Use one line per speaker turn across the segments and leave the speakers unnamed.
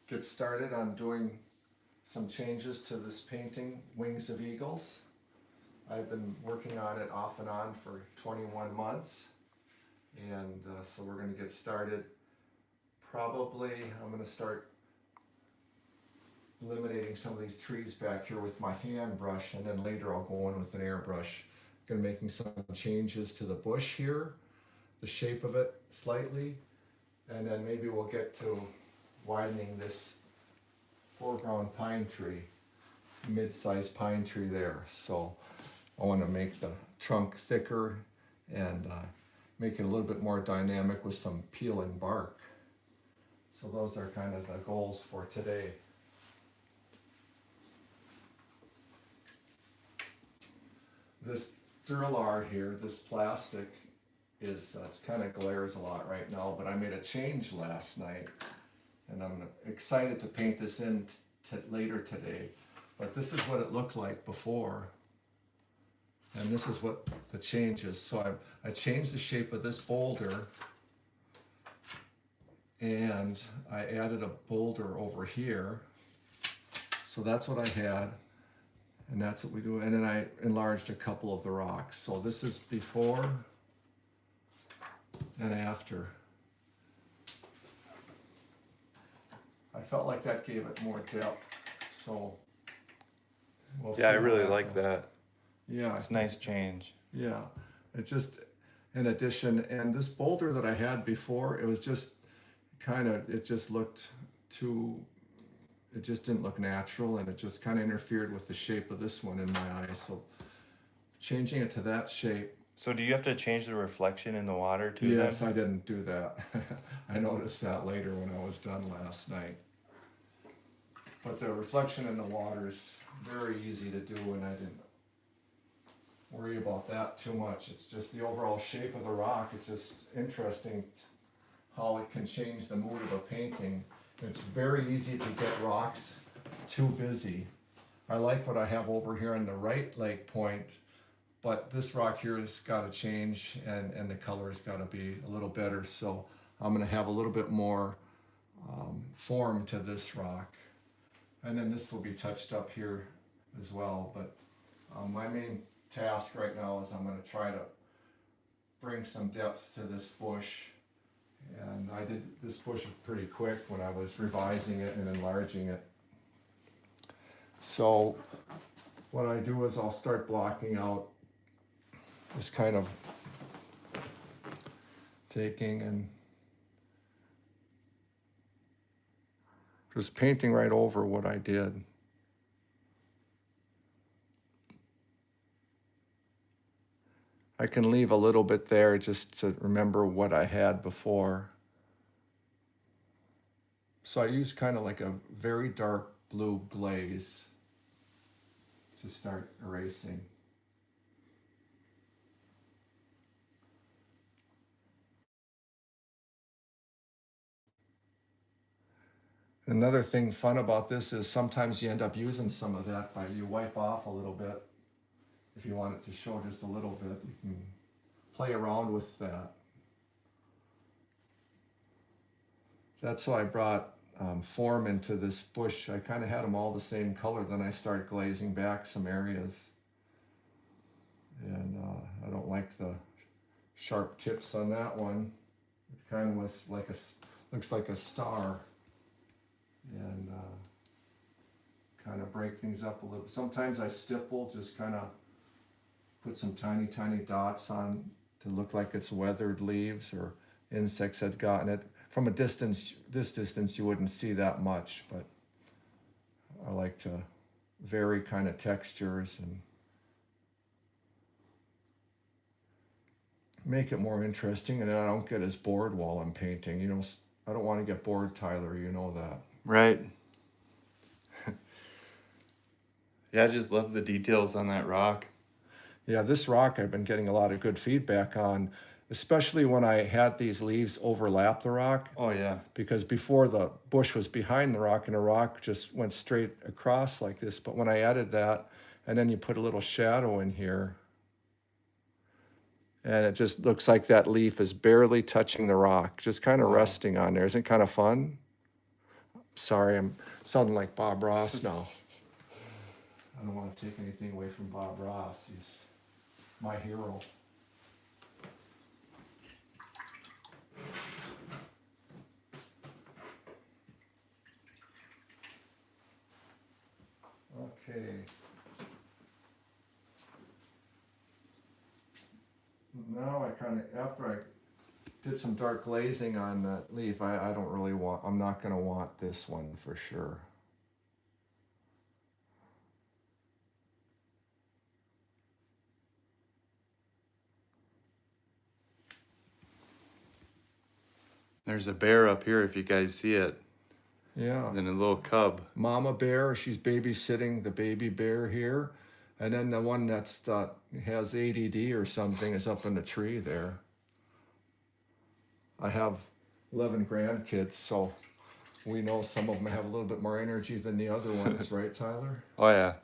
get started on doing some changes to this painting, Wings of Eagles. I've been working on it off and on for 21 months. And so we're going to get started. Probably I'm going to start eliminating some of these trees back here with my hand brush, and then later I'll go in with an airbrush. Going to making some changes to the bush here, the shape of it slightly, and then maybe we'll get to widening this foreground pine tree, mid-sized pine tree there. So I want to make the trunk thicker and make it a little bit more dynamic with some peeling bark. So those are kind of the goals for today. This Duralar here, this plastic is, it kind of glares a lot right now, but I made a change last night and I'm excited to paint this in later today. But this is what it looked like before. And this is what the change is. So I changed the shape of this boulder and I added a boulder over here. So that's what I had. And that's what we do. And then I enlarged a couple of the rocks. So this is before and after. I felt like that gave it more depth. So we'll see
Yeah, I
how
really
that
like
goes.
that.
Yeah.
It's a nice change.
Yeah. It just, in addition, and this boulder that I had before, it was just kind of, it just looked too, it just didn't look natural, and it just kind of interfered with the shape of this one in my eyes. So changing it to that shape.
So do you have to change the reflection in the water too?
Yes,
then?
I didn't do that. I noticed that later when I was done last night. But the reflection in the water is very easy to do, and I didn't worry about that too much. It's just the overall shape of the rock. It's just interesting how it can change the mood of a painting. It's very easy to get rocks too busy. I like what I have over here on the right lake point, but this rock here has got to change, and the color's got to be a little better. So I'm going to have a little bit more form to this rock. And then this will be touched up here as well. But my main task right now is I'm going to try to bring some depth to this bush. And I did this bush pretty quick when I was revising it and enlarging it. So what I do is I'll start blocking out, just kind of taking and just painting right over what I did. I can leave a little bit there just to remember what I had before. So I use kind of like a very dark blue glaze to start erasing. Another thing fun about this is sometimes you end up using some of that by you wipe off a little bit. If you want it to show just a little bit, you can play around with that. That's how I brought form into this bush. I kind of had them all the same color, then I started glazing back some areas. And I don't like the sharp tips on that one. It kind of was like looks like a star. And kind of break things up a little. Sometimes I stipple, just kind of put some tiny dots on to look like it's weathered leaves or insects had gotten it. From a distance, this distance you wouldn't see that much, but I like to vary kind of textures and make it more interesting, and I don't get as bored while I'm painting. You know, I don't want to get bored, Tyler, you know that.
Right. Yeah, I just love the details on that rock.
Yeah, this rock I've been getting a lot of good feedback on, especially when I had these leaves overlap the rock.
Oh yeah.
Because before the bush was behind the rock and the rock just went straight across like this. But when I added that, and then you put a little shadow in here, and it just looks like that leaf is barely touching the rock, just kind of
Wow.
resting on there. Isn't it kind of fun? sorry, I'm sounding like Bob Ross now. I don't want to take anything away from Bob Ross. He's my hero. Okay. Now I kind of, after I did some dark glazing on that leaf, I don't really want, I'm not going to want this one for sure.
There's a bear up here if you guys see it.
Yeah.
And then a little cub.
Mama bear, she's babysitting the baby bear here. And then the one that's has ADD or something is up in the tree there. I have 11 grandkids, so we know some of them have a little bit more energy than the other ones, right, Tyler?
Oh yeah.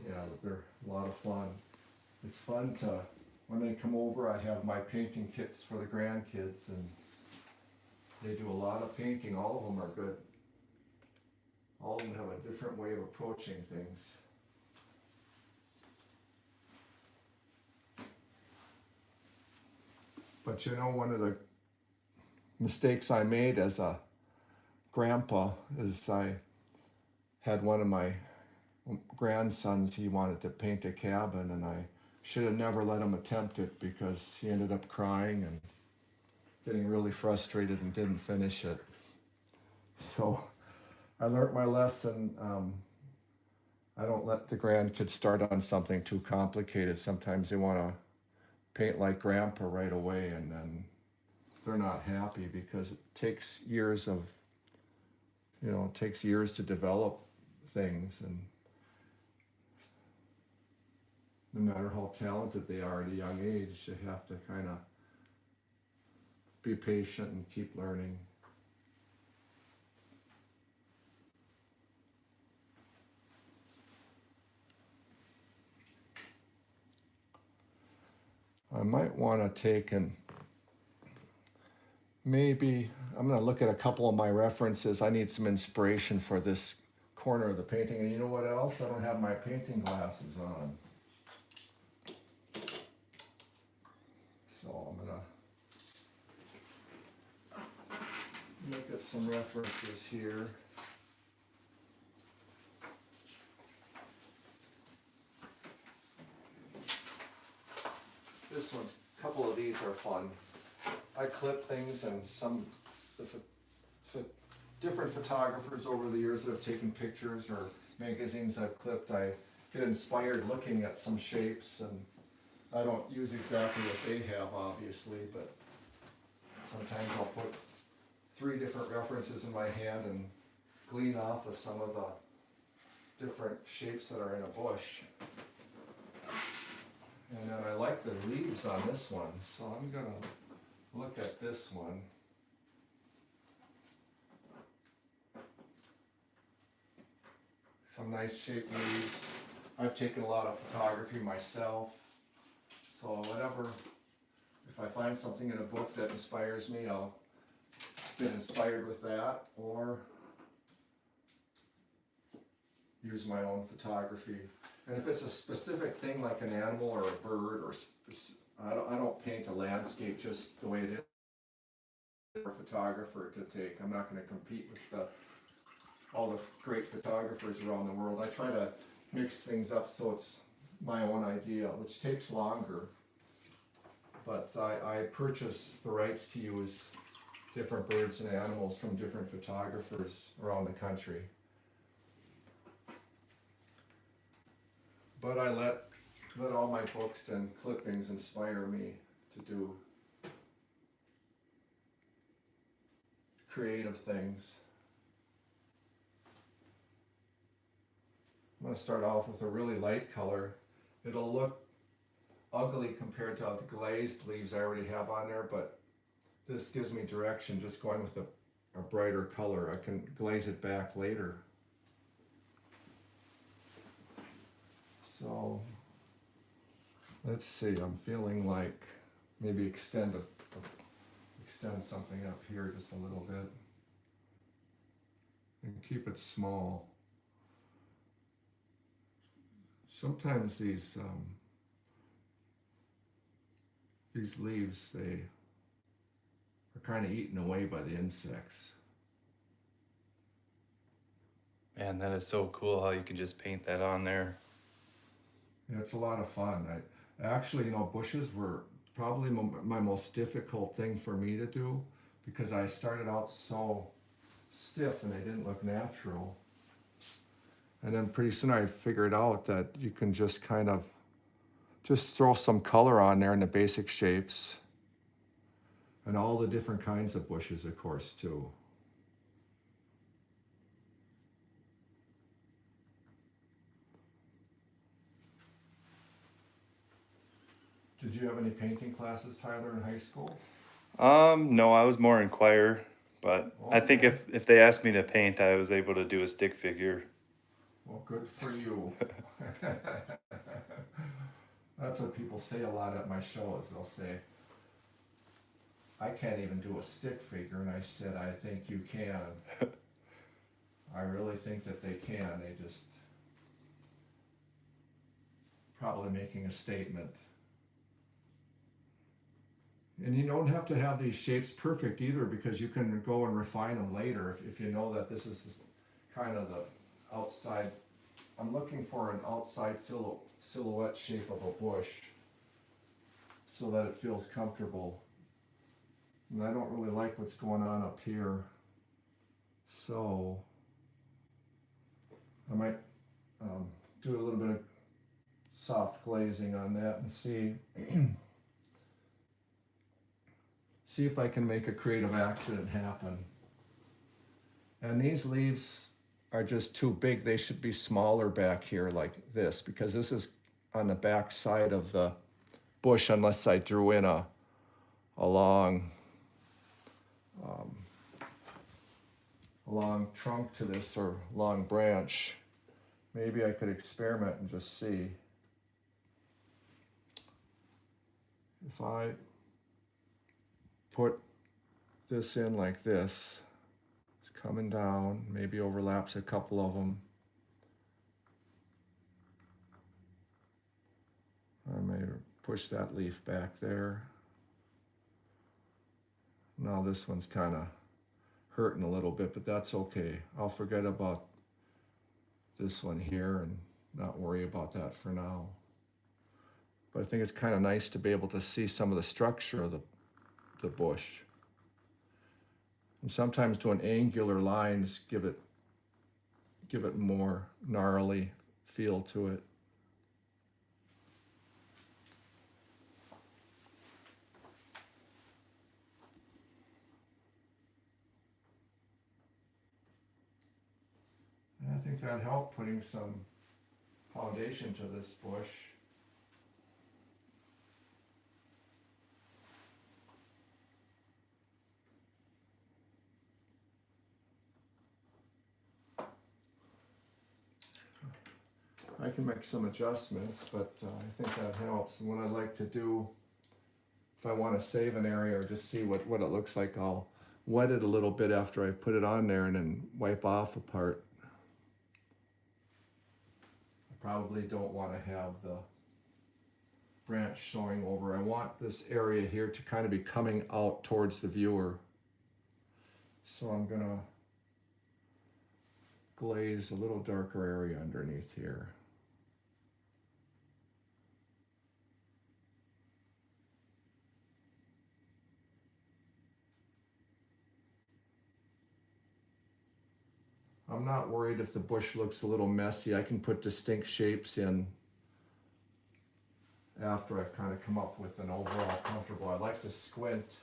Yeah, they're a lot of fun. It's fun to, when they come over, I have my painting kits for the grandkids, and they do a lot of painting. All of them are good. All of them have a different way of approaching things. But you know, one of the mistakes I made as a grandpa is I had one of my grandsons, he wanted to paint a cabin, and I should have never let him attempt it because he ended up crying and getting really frustrated and didn't finish it. So I learned my lesson. I don't let the grandkids start on something too complicated. Sometimes they want to paint like grandpa right away, and then they're not happy because it takes years of, it takes years to develop things, and no matter how talented they are at a young age, they have to kind of be patient and keep learning. I might want to take and maybe, I'm going to look at a couple of my references. I need some inspiration for this corner of the painting. And you know what else? I don't have my painting glasses on. So I'm going to look at some references here. This one, a couple of these are fun. I clip things, and some different photographers over the years that have taken pictures or magazines I've clipped, I get inspired looking at some shapes, and I don't use exactly what they have, obviously, but sometimes I'll put 3 different references in my hand and glean off of some of the different shapes that are in a bush. And then I like the leaves on this one, so I'm going to look at this one. Some nice shaped leaves. I've taken a lot of photography myself, so whatever, if I find something in a book that inspires me, I'll get inspired with that, or use my own photography. And if it's a specific thing like an animal or a bird, or I don't paint a landscape just the way it is for a photographer to take. I'm not going to compete with all the great photographers around the world. I try to mix things up so it's my own idea, which takes longer. But I purchase the rights to use different birds and animals from different photographers around the country. But I let all my books and clippings inspire me to do creative things. I'm going to start off with a really light color. It'll look ugly compared to the glazed leaves I already have on there, but this gives me direction just going with a brighter color. I can glaze it back later. So let's see, I'm feeling like maybe extend something up here just a little bit. and keep it small. Sometimes these leaves, they are kind of eaten away by the insects.
Man, that is so cool how you can just paint that on there.
Yeah, it's a lot of fun. I actually, bushes were probably my most difficult thing for me to do because I started out so stiff and they didn't look natural. And then pretty soon I figured out that you can just kind of just throw some color on there in the basic shapes and all the different kinds of bushes, of course, too. Did you have any painting classes, Tyler, in high school?
No, I was more in choir, but I think
Okay.
if they asked me to paint, I was able to do a stick figure.
Well, good for you. That's what people say a lot at my shows. They'll say, I can't even do a stick figure. And I said, I think you can. I really think that they can. They just probably making a statement. And you don't have to have these shapes perfect either because you can go and refine them later if you know that this is kind of the outside. I'm looking for an outside silhouette shape of a bush so that it feels comfortable. And I don't really like what's going on up here. So I might do a little bit of soft glazing on that and see if I can make a creative accident happen. And these leaves are just too big. They should be smaller back here like this because this is on the back side of the bush unless I drew in a long trunk to this or long branch. Maybe I could experiment and just see. If I put this in like this, it's coming down, maybe overlaps a couple of them. I may push that leaf back there. Now this one's kind of hurting a little bit, but that's okay. I'll forget about this one here and not worry about that for now. But I think it's kind of nice to be able to see some of the structure of the bush. And sometimes doing angular lines give it more gnarly feel to it. And I think that helped putting some foundation to this bush. I can make some adjustments, but I think that helps. And what I like to do, if I want to save an area or just see what it looks like, I'll wet it a little bit after I put it on there and then wipe off a part. I probably don't want to have the branch showing over. I want this area here to kind of be coming out towards the viewer. So I'm going to glaze a little darker area underneath here. I'm not worried if the bush looks a little messy. I can put distinct shapes in after I've kind of come up with an overall comfortable. I like to squint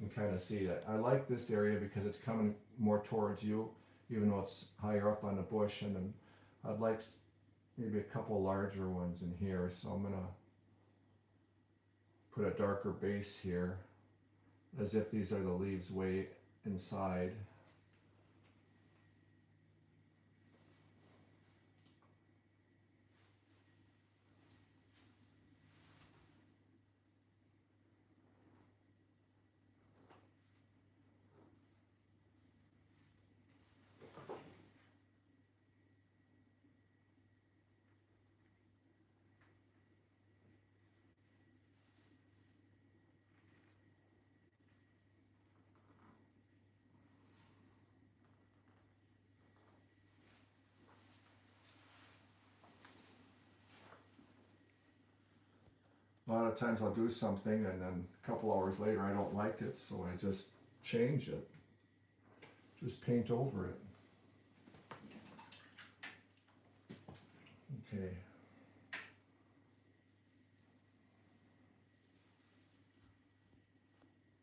and kind of see it. I like this area because it's coming more towards you, even though it's higher up on the bush. And then I'd like maybe a couple larger ones in here. So I'm gonna put a darker base here as if these are the leaves way inside. of times I'll do something and then a couple hours later I don't like it, so I just change it. Just paint over it.